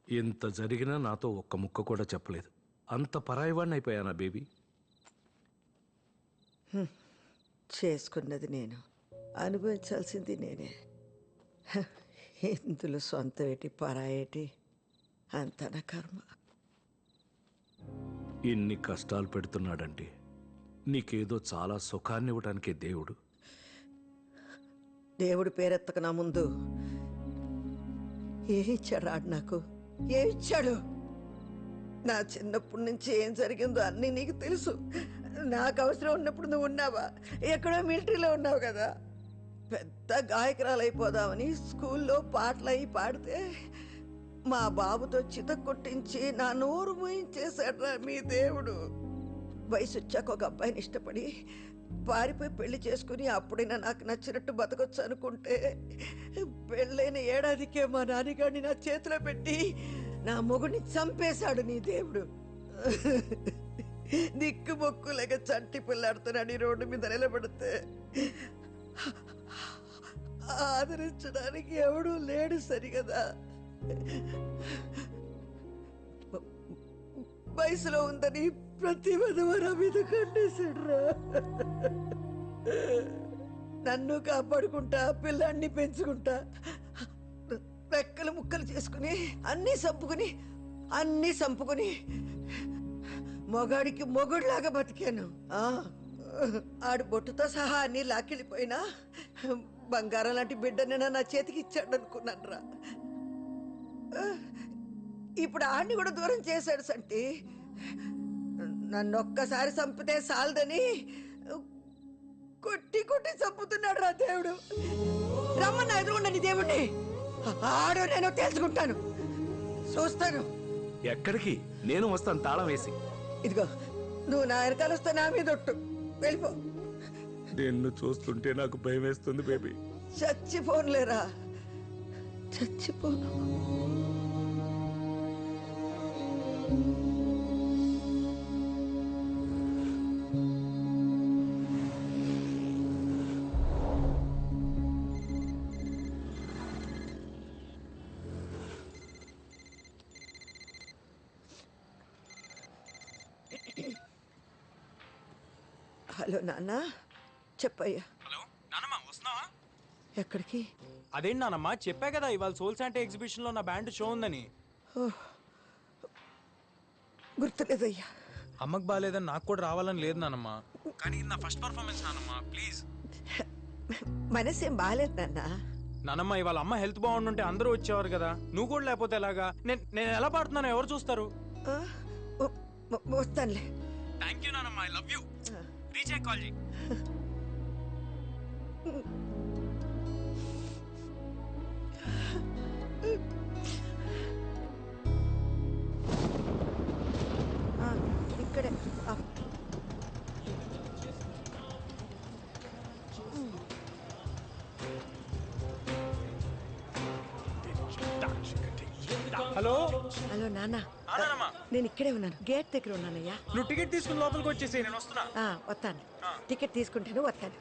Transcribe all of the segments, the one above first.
ఎంత జరిగినా నాతో ఒక్క ముక్క కూడా చెప్పలేదు. అంత పరాయివాడిని అయిపోయానా బేబీ? చేసుకున్నది నేను, అనుభవించాల్సింది నేనే. ఇందులో సొంత ఏటి పరాయేటి అంత నా కర్మ. ఇన్ని కష్టాలు పెడుతున్నాడంటే నీకేదో చాలా సుఖాన్ని ఇవ్వడానికే దేవుడు. దేవుడి పేరెత్తక నా ముందు ఏమిచ్చాడు ఆడు నాకు? ఏమిచ్చాడు? నా చిన్నప్పటి నుంచి ఏం జరిగిందో అన్నీ నీకు తెలుసు. నాకు అవసరం ఉన్నప్పుడు నువ్వు ఉన్నావా? ఎక్కడో మిలిటరీలో ఉన్నావు కదా. పెద్ద గాయకురాలైపోదామని స్కూల్లో పాటలు అయి పాడితే మా బాబుతో చిత కొట్టించి నా నోరు మూయించేశాడ్రా మీ దేవుడు. వయసు వచ్చాక ఒక అబ్బాయిని ఇష్టపడి పారిపోయి పెళ్లి చేసుకుని అప్పుడైనా నాకు నచ్చినట్టు బతకొచ్చు అనుకుంటే పెళ్ళైన ఏడాదికే మా నాన్నగాడిని నా చేతిలో పెట్టి నా మొగుడిని చంపేశాడు నీ దేవుడు. దిక్కు మొక్కు లేక చంటి పిల్లాడుతున్నాడు రోడ్డు మీద నిలబడితే ఆదరించడానికి ఎవడూ లేడు సరిగదా. వయసులో ఉందని ప్రతి విధవరా మీద కండేశాడురా. నన్ను కాపాడుకుంటా పిల్లాన్ని పెంచుకుంటా రెక్కలు ముక్కలు చేసుకుని అన్నీ సంపుకుని మొగాడికి మొగుడులాగా బతికాను. ఆడు బొట్టుతో సహా అన్ని లాక్కెళ్ళిపోయినా బంగారం లాంటి బిడ్డని నా చేతికి ఇచ్చాడు అనుకున్నాను రా. ఇప్పుడు ఆడిని కూడా దూరం చేశాడు సంటి. నన్ను ఒక్కసారి చంపితే సాలదని కొట్టి కొట్టి చంపుతున్నాడు రా దేవుడు. రమ్మన్నా ఎదురుండని దేవుడిని ఆడో నేను తెలుసుకుంటాను, చూస్తాను. ఎక్కడికి? నేను వస్తాను తాళం వేసి. ఇదిగో నువ్వు నా వెనకాల వస్తే నా మీద ఒట్టు, వెళ్ళిపో. నిన్ను చూస్తుంటే నాకు భయం వేస్తుంది బేబీ. చచ్చిపోనులేరా, చచ్చిపోను. హలో నాన్న, చెప్పయ్యా. హలో నానమ్మ, వస్తున్నావా? ఎక్కడికి? అదేంటి నానమ్మ, చెప్పా కదా ఇవాళ సోల్ శాంటే ఎగ్జిబిషన్ లో నా బ్యాండ్ షో ఉందని. గుర్తులేదయ్యా. అమ్మకు బాగాలేదని నాకు కూడా రావాలని లేదు నానమ్మ, కానీ ఇది నా ఫస్ట్ పర్ఫార్మెన్స్ నానమ్మ, ప్లీజ్. మనసేం బాగాలేదు నాన్న. నానమ్మ, ఇవాళ అమ్మ హెల్త్ బాగుండుంటే అందరూ వచ్చేవారు కదా, నువ్వు కూడా లేకపోతే ఎలాగా? నేను ఎలా పాడుతున్నానో ఎవరు చూస్తారు? వస్తానులే. థ్యాంక్ యూ నానమ్మ, ఐ లవ్ యూ. రీచ్ అయ్యి కాల్ చేయి. ఇక్కడే. హలో హలో నాన్న, నేను ఇక్కడే ఉన్నాను, గేట్ దగ్గర ఉన్నానయ్యా. నువ్వు టికెట్ తీసుకుని లోపలికి వచ్చేసి నేను వస్తున్నా. వస్తాను, టికెట్ తీసుకుంటాను, వస్తాను.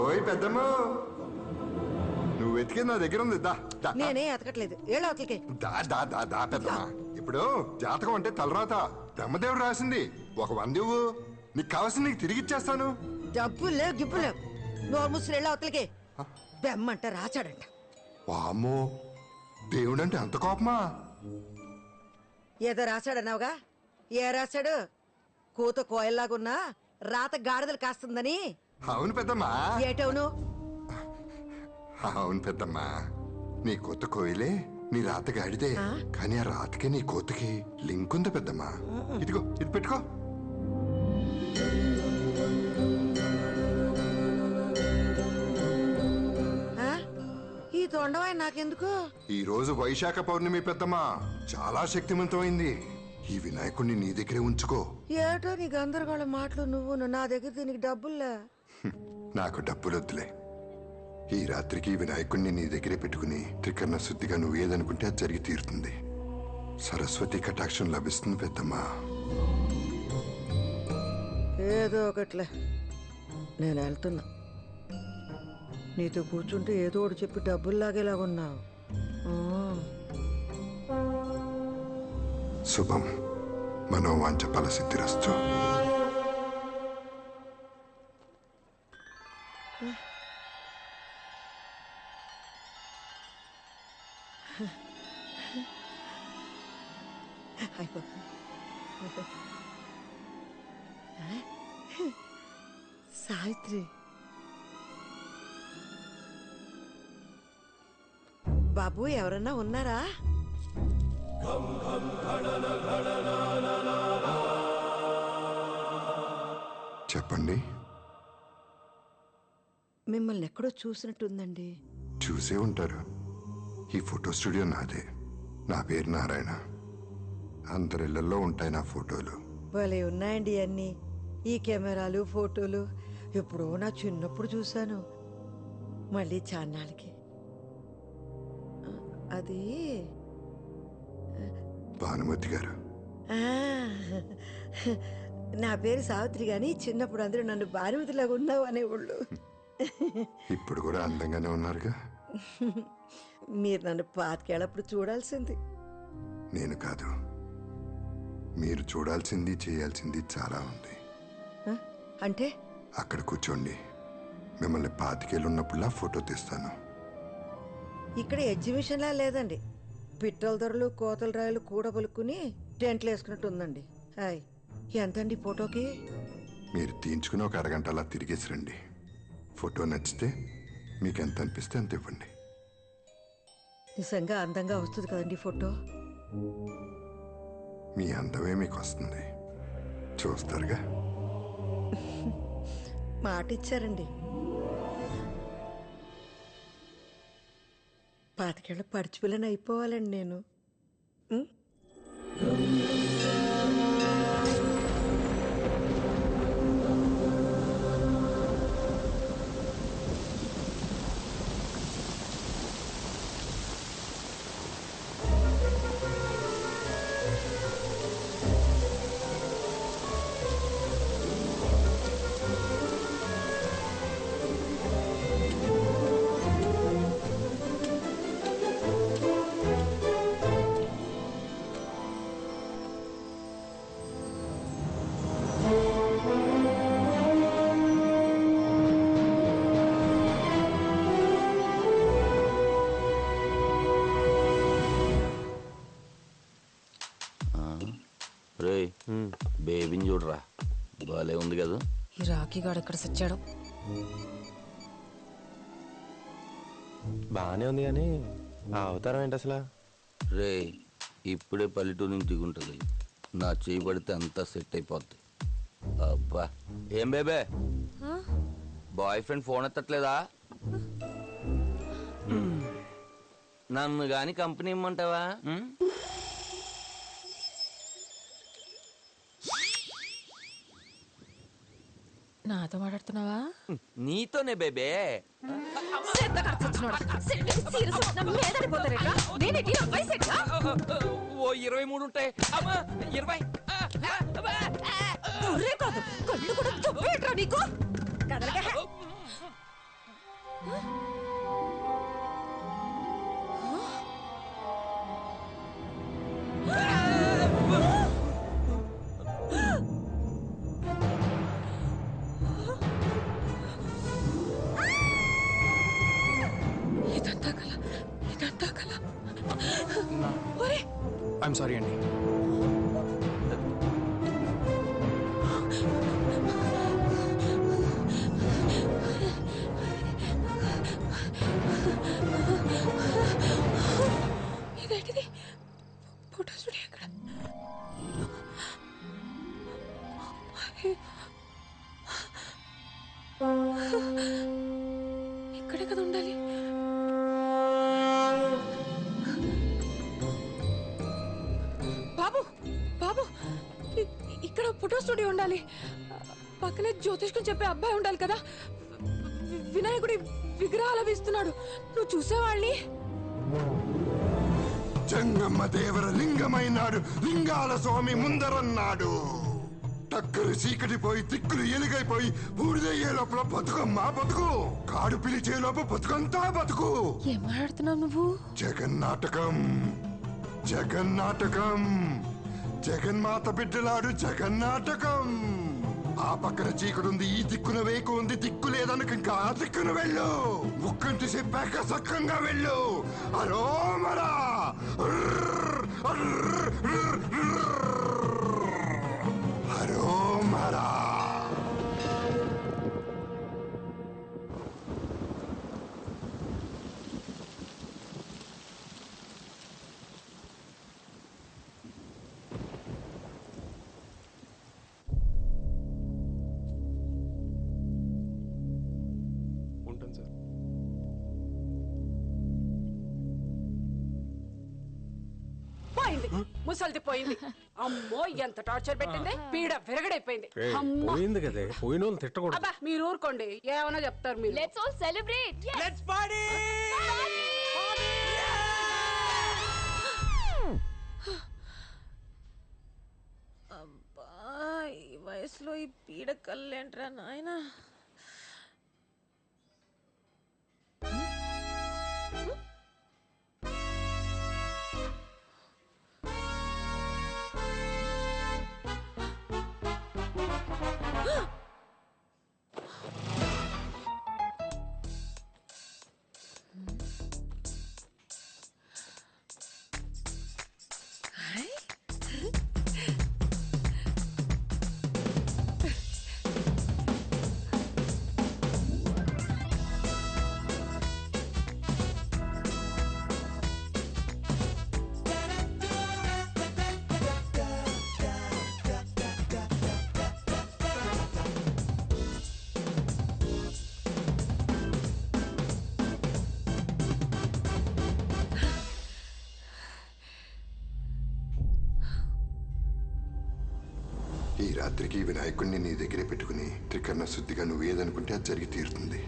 ఓయ్ పెద్దమ్మ, నువ్వు వెతికి నా దగ్గర ఉంది. నేనే ఎతకట్లేదు, ఏళ్ళకి. దా పెద్దమ్మ. ఇప్పుడు జాతకం అంటే తలరాత, బ్రహ్మదేవుడు రాసింది. ఒక 100 ఇవ్వు, నీకు కావాల్సింది నీకు తిరిగి ఇచ్చేస్తాను. డబ్బులు లేవు, గిబ్బులు లేవు. నోరు ముసులు అవతలికి. బెమ్మంట రాచాడంట. వామ్మో, దేవుడంటే అంత కోపమా? ఏదో రాశాడన్నావుగా, ఏ రాశాడు? కూత కోయల్లాగున్నా రాత గాడిదలు కాస్తుందని. అవును పెద్దమ్మా. ఏటవును? అవును పెద్దమ్మా, నీ కొత్త కోయిలే నీ రాత గాడిదే, కానీ ఆ రాతకి నీ కోతకి లింక్ ఉంది పెద్దమ్మా. ఇదిగో ఇది పెట్టుకో. ఈ తొండవాయి నాకెందుకు? ఈ రోజు వైశాఖ పౌర్ణమి పెద్దమ్మా, చాలా శక్తివంతమైంది. ఈ వినాయకుడిని నీ దగ్గరే ఉంచుకో. ఏటో నీ గందరగోళ మాటలు నువ్వు నా దగ్గర దీనికి డబ్బుల్లా. నాకు డబ్బులొద్దులే. ఈ రాత్రికి ఈ వినాయకుడిని నీ దగ్గరే పెట్టుకుని త్రికరణ శుద్ధిగా నువ్వు ఏదనుకుంటే అది జరిగి తీరుతుంది. సరస్వతి కటాక్షం లభిస్తుంది పెద్దమ్మా. ఏదో ఒకట్లే, నేను వెళ్తున్నా. నీతో కూర్చుంటే ఏదో ఒకటి చెప్పి డబ్బులు లాగేలాగున్నావు. శుభం. మనోవాంఛ ఫలసిద్ధిరస్తు. సావిత్రి, బాబు ఎవరన్నా ఉన్నారా? చెప్పండి. మిమ్మల్ని ఎక్కడో చూసినట్టుందండి. చూసే ఉంటారు. ఈ ఫోటో స్టూడియో నాదే. నా పేరు నారాయణ. అందరిళ్లలో ఉంటాయి నా ఫోటోలు. భలే ఉన్నాయండి అన్నీ. ఈ కెమెరాలు ఫోటోలు ఎప్పుడో నా చిన్నప్పుడు చూశాను. మళ్ళీ చాన్నాళ్ళకి. అది భానుమతి గారు. ఆ, నా పేరు సావిత్రి గాని చిన్నప్పుడు అందరూ నన్ను భానుమతిలాగా ఉన్నావు అనేవాళ్ళు. ఇప్పుడు కూడా అందంగానే ఉన్నారుగా. మీరు నన్ను పాతికేళ్ళప్పుడు చూడాల్సింది. నేను కాదు, మీరు చూడాల్సింది చేయాల్సింది చాలా ఉంది. ఆ, అంటే అక్కడ కూర్చోండి. మిమ్మల్ని 25 ఏళ్ళు ఉన్నప్పుడులా ఫోటో తీస్తాను. ఇక్కడ ఎగ్జిబిషన్లా లేదండి. పిట్టల ధరలు కోతల రాయలు కూడబలుక్కుని టెంట్లు వేసుకున్నట్టు ఉందండి. హాయ్, ఎంతండి ఫోటోకి? మీరు తీయించుకుని ఒక అరగంట అలా తిరిగేసి రండి. ఫోటో నచ్చితే మీకు ఎంత అనిపిస్తే అంత ఇవ్వండి. నిజంగా అందంగా వస్తుంది కదండి ఫోటో. మీ అందమే మీకు వస్తుంది, చూస్తారుగా. మాట ఇచ్చారండి. 25 ఏళ్ళ పడిచిపిల్లని అయిపోవాలండి నేను. ఉం? బేబీని చూడరా, బాలే ఉంది కదా. ఈ రాఖీ గాడు ఎక్కడ సచ్చాడో. బాగానే ఉంది కానీ ఆ అవతారం ఏంటి అసలు? రే, ఇప్పుడే పల్లెటూరు నుంచి దిగుంటుంది. నా చేయి పడితే అంతా సెట్ అయిపోద్ది. అబ్బా, ఏం బేబే, బాయ్ ఫ్రెండ్ ఫోన్ ఎత్తట్లేదా? నన్ను గాని కంపెనీ ఇమ్మంటావా? నాతో మాట్లాడుతున్నావా? నీతోనే బేబే. ఓ 23 ఉంటాయి. అమ్మా 20. కళ్ళు కూడా చుట్టూ నీకు. ఇదంతా కల, ఇదంతా కల. ఐఎమ్ సారీ అండి. ఇదేంటిది? ఫోటో స్టూడియో ఎక్కడ? ఇక్కడే కదా ఉండాలి. బాబు, బాబు, ఫోటో స్టూడియో ఉండాలి. పక్కనే జ్యోతిష్కం చెప్పే అబ్బాయి ఉండాలి కదా. వినాయకుడి విగ్రహాలు వేస్తున్నాడు. నువ్వు చూసేవాళ్ళని. జంగమ్మ దేవర లింగమైనాడు, లింగాల స్వామి ముందరన్నాడు. టక్కరు చీకటి పోయి తిక్కులు ఎలుగైపోయి బూడిదయ్యే లోపల బతుకమ్మ బతుకు, కాడు పిలిచే లోపల బతుకంతా బతుకు. ఏం మాట్లాడుతున్నావు నువ్వు? జగన్నాటకం జగన్నాటకం, జగన్మాత బిడ్డలాడు జగన్నాటకం. ఆ పక్కన చీకటి ఈ దిక్కున వేకు ఉంది, దిక్కు లేదనక ఇంకా ఆ దిక్కున వెళ్ళు. ముక్కంటి చెప్పాక సక్కంగా వెళ్ళు. అరోమరా అరోమరా. ఉంటాను సార్. పోయింది, ముసల్ది పోయింది. అమ్మో ఎంత టార్చర్ పెట్టింది. పీడ విరగడైపోయింది. ఏయ్, అమ్మా పోయింది కదే, పోయిన వాళ్ళు తిట్టకూడదు. అబ్బా మీరు ఊరుకోండి, ఏమైనా చెప్తారు మీరు. Let's all celebrate. Let's party. అబ్బా, ఈ వయసులో ఈ పీడ కళ్ళేంట్రా నాయనా. ఈ రాత్రికి వినాయకుడిని నీ దగ్గరే పెట్టుకుని త్రికరణ శుద్ధిగా నువ్వు ఏదనుకుంటే అది జరిగి తీరుతుంది.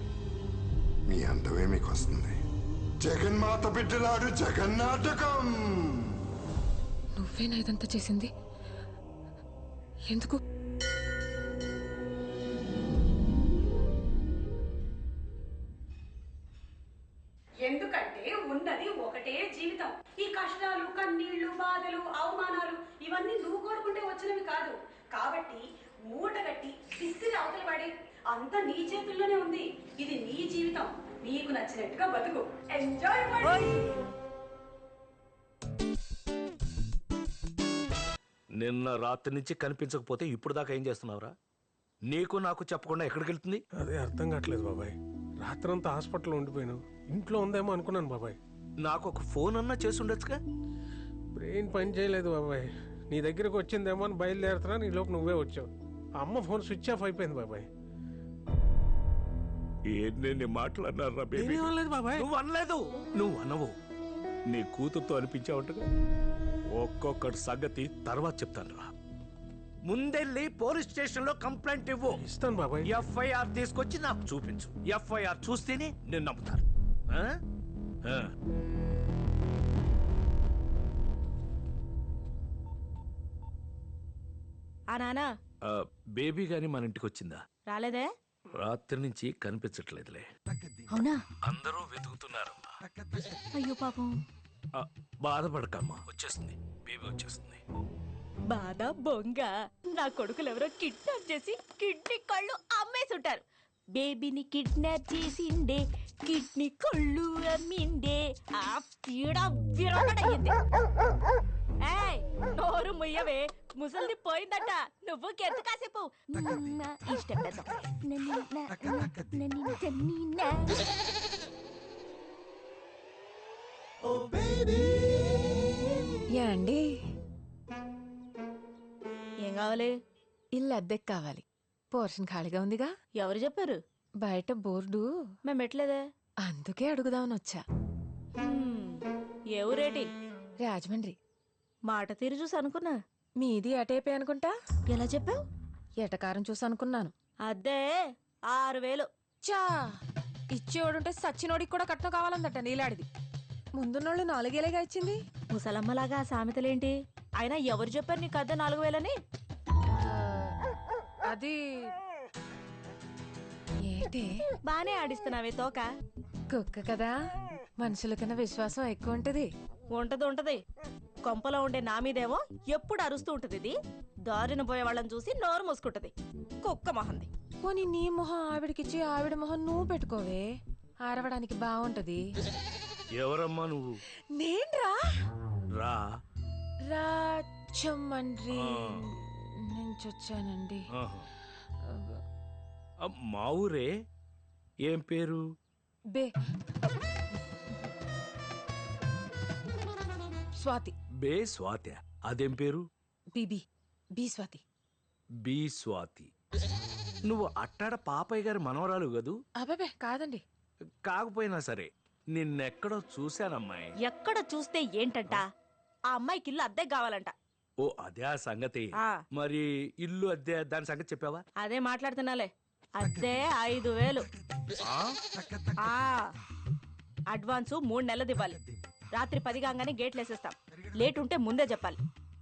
మీ అందమే మీకు వస్తుంది. జగన్మాత బిడ్డలాడు జగన్నాటకం. నువ్వేనా ఇదంతా చేసింది? ఎందుకు? ఎందుకంటే ఉన్నది ఒకటే జీవితం. ఈ కష్టాలు, కన్నీళ్లు, బాధలు, అవమానాలు ఇవన్నీ నువ్వు కోరుకుంటే వచ్చినవి కాదు. కాబట్టి మూట కట్టి విసిరి అవతల పడి, అంతా నీ చేతుల్లోనే ఉంది. ఇది నీ జీవితం, నీకు నచ్చినట్టుగా బతుకు. ఎంజాయ్ పడి. నిన్న రాత్రి నుంచి కనిపించకపోతే ఇప్పుడు దాకా ఏం చేస్తున్నావురా? నీకు నాకు చెప్పకుండా ఎక్కడికి వెళ్తుంది? అదే అర్థం కావట్లేదు బాబాయ్. రాత్రంతా హాస్పిటల్లో ఉండిపోయాను. ఇంట్లో ఉందేమో అనుకున్నాను బాబాయ్. నాకు ఒక ఫోన్ అన్నా చేసి ఉండొచ్చుగా. బ్రెయిన్ పని చేయలేదు బాబాయ్. నీ దగ్గరకు వచ్చిందేమో అని బయలుదేరుతున్నా, నీలోపు నువ్వే వచ్చావు. అమ్మ ఫోన్ స్విచ్ ఆఫ్ అయిపోయింది బాబాయ్. ఎన్ని మాట్లాడినారా బేబీ? నేనేం అనలేదు బాబాయ్. నువ్వు అనలేదు. నువ్వు అనవు. నీ కూతురుతో అనిపించావుంటగా. ఒక్కొక్కటి సంగతి తర్వాత చెప్తాను రా. ముందెళ్ళి పోలీస్ స్టేషన్ లో కంప్లైంట్ ఇవ్వు. ఇస్తాను బాబాయ్. ఎఫ్ఐఆర్ తీసుకొచ్చి నాకు చూపించు. ఎఫ్ఐఆర్ చూస్తేనే నేను నమ్ముతాను. ఆ? ఆ. ఆ నానా ఆ, బేబీ గాని మన ఇంటికి వచ్చిందా? రాలేదే? రాత్రి నుంచి కనిపించట్లేదులే. అవునా? అందరూ వెతుకుతున్నారమ్మా. అయ్యో పాపం. ఆ, బాధపడకమ్మా, వచ్చేస్తుంది. బేబీ వచ్చేస్తుంది. బాధ బొంగ. నా కొడుకులు ఎవరో కిడ్నాప్ చేసి కిడ్నీ కళ్ళు అమ్మేసుంటారు. బేబీని కిడ్నాప్ చేసిండే, కిడ్నీ కళ్ళు అమ్మిండే. ఆ పీడ విరగడయ్యింది. ఏయ్, నోరు ముయ్యవే, ముసలిది పోయిందట. నువ్వు కెంత కాసేపు ఇష్టం పెద్ద. అండి, ఏం కావాలి? ఇల్లు అద్దెకి కావాలి. పోర్షన్ ఖాళీగా ఉందిగా. ఎవరు చెప్పారు? బయట బోర్డు. మేము పెట్టలేదే. అందుకే అడుగుదామని వచ్చా. ఏ ఊరేటి? రాజమండ్రి. మాట తీరు చూసి అనుకున్నా మీది అటైపోయి అనుకుంటా. ఎలా చెప్పావు? ఎటకారం చూసి అనుకున్నాను. అదే 6000. చా ఇచ్చేవాడుంటే సచ్చినోడికి కూడా కట్నం కావాలందట నీలాడిది. ముందున్నోళ్ళు 4,000గా ఇచ్చింది. ముసలమ్మలాగా ఆ సామెతలేంటి? అయినా ఎవరు చెప్పారు నీకు అద్దె 4000అని? అది ఏంటి బానే ఆడిస్తున్నావే తోక. కుక్క కదా, మనుషుల కన్నా విశ్వాసం ఎక్కువ ఉంటది. ఉంటది. కొంపలో ఉండే నా మీదేమో ఎప్పుడు అరుస్తూ ఉంటది. ఇది దారిన పోయే వాళ్ళని చూసి నోరు మూసుకుంటది. కుక్క మొహంది. పోనీ నీ మొహం ఆవిడకిచ్చి ఆవిడ మొహం నువ్వు పెట్టుకోవే, ఆరవడానికి బాగుంటది. ఎవరమ్మా నువ్వు? నేన్రా రా. రాజమండ్రి నుంచి వచ్చానండి. ఆహా. మా ఊరే. ఏం పేరు? బే స్వాతి. బే స్వాతి. అదేం పేరు? బి స్వాతి. బి స్వాతి. నువ్వు అట్టాడ పాపయ్య గారి మనవరాలు కదూ? అబ్బాబే కాదండి. కాకపోయినా సరే నిన్నెక్కడో చూశానమ్మాయి. ఎక్కడ చూస్తే ఏంటంట? ఆ అమ్మాయికి ఇల్లు అద్దె కావాలంట. ఓ అదే ఆ సంగతి. ఆ. మరి ఇల్లు అద్దె దాని సంగతి చెప్పావా? అదే మాట్లాడుతున్నాలే. అద్దె 5000. అడ్వాన్సు 3 నెలలు ఇవ్వాలి. రాత్రి 10 కాగానే గేట్లు వేసేస్తాం. లేట్ ఉంటే ముందే చెప్పాలి.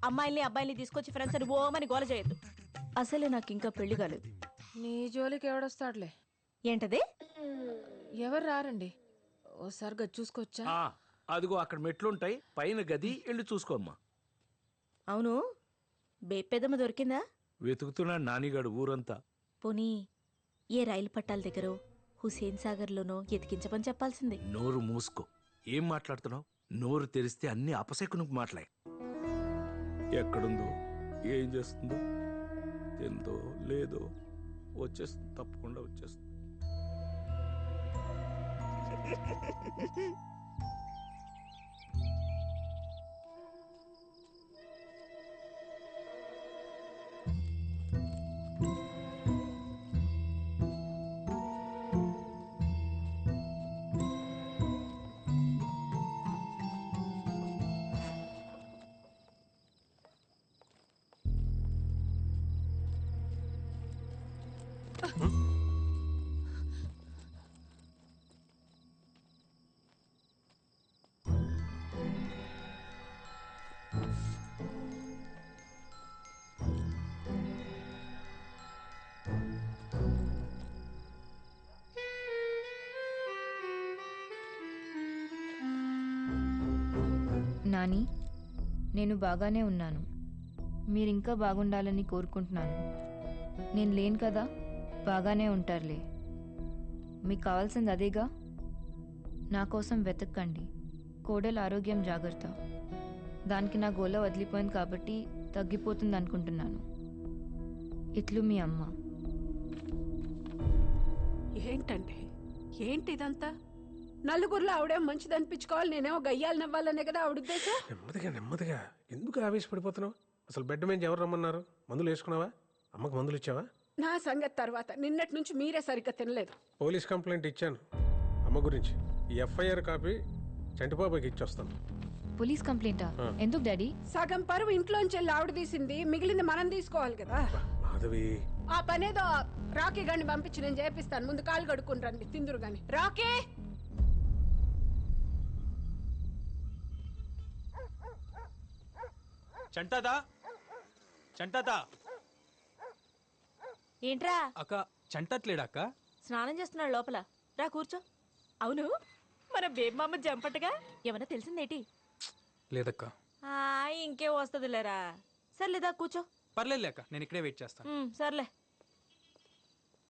అమ్మాయిల్ని అబ్బాయిల్ని తీసుకొచ్చి ఫ్రెండ్స్ అని ఓమని గోల చేయొద్దు. అసలే నాకు ఇంకా పెళ్లి కాలేదు. నీ జోలికి ఎవడొస్తాడులే. ఏంటది? ఎవరు రారండి. ఓసారి గది చూసుకోవచ్చా? అదిగో అక్కడ మెట్లుంటాయి, పైన గది వెళ్ళి చూసుకోమ్మా. అవును, బేపెదమ్మ దొరికిందా? వెతుకుతున్నాడు నానిగాడు ఊరంతా. పోనీ ఏ రైలు పట్టాల దగ్గర హుసేన్ సాగర్లోనో ఎతికించమని చెప్పాల్సింది. నోరు మూసుకో. ఏం మాట్లాడుతున్నావు? నోరు తెరిస్తే అన్ని అపశకునికి మాట్లాయి. ఎక్కడుందో, ఏం చేస్తుందో, తిందో లేదో వచ్చేస్తుంది, తప్పకుండా వచ్చేస్తుంది. నాని, నేను బాగానే ఉన్నాను. మీరింకా బాగుండాలని కోరుకుంటున్నాను. నేను లేను కదా, బాగానే ఉంటారులే. మీకు కావాల్సింది అదేగా. నా కోసం వెతక్కండి. కోడలు ఆరోగ్యం జాగ్రత్త. దానికి నా గోల వదిలిపోయింది కాబట్టి తగ్గిపోతుంది అనుకుంటున్నాను. ఇట్లు మీ అమ్మ. ఏంటండి ఏంటి ఇదంతా? నలుగురిలో ఆవిడేమో మంచిది అనిపించుకోవాలి, నేనేమో గయ్యాలు నవ్వాలనే కదా ఆవిడ ఉద్దేశం. నెమ్మదిగా ఎందుకు ఆవేశపడిపోతున్నావు? అసలు బెడ్ మీద ఎవరు రమ్మన్నారు? మందులు వేసుకున్నావా? అమ్మకు మందులు ఇచ్చావా? నా సంగతి తర్వాత. నిన్నటి నుంచి మీరే సరిగ్గా తినలేదు. పోలీస్ కంప్లైంట్ ఇచ్చాను అమ్మ గురించి. ఈ ఎఫ్ఐఆర్ కాపీ చంటిబాబాకి ఇచ్చొస్తాను. పోలీస్ కంప్లైంటా? ఎందుకు డాడీ? సగం పరువు ఇంట్లోంచి వెళ్ళి ఆవిడ తీసింది, మిగిలింది మనం తీసుకోవాలి కదా. మాధవి, ఆ పనేదో రాకీ గాని పంపించి నేను చేపిస్తాను. ముందు కాలు కడుక్కుని రండి, తిందురు గాని. రాకీ, చంటాతా ఏంట్రా? అక్క చంటట్లేడా అక్క? స్నానం చేస్తున్నాడు లోపల. రా కూర్చో. అవును, మన బేబమ్మ జంపటగా ఏమన్నా తెలిసిందేటి? లేదక్క. ఇంకే వస్తుంది లేరా. సర్లేదా కూర్చో. పర్లేదు అక్క, నేను ఇక్కడే వెయిట్ చేస్తాను. సర్లే.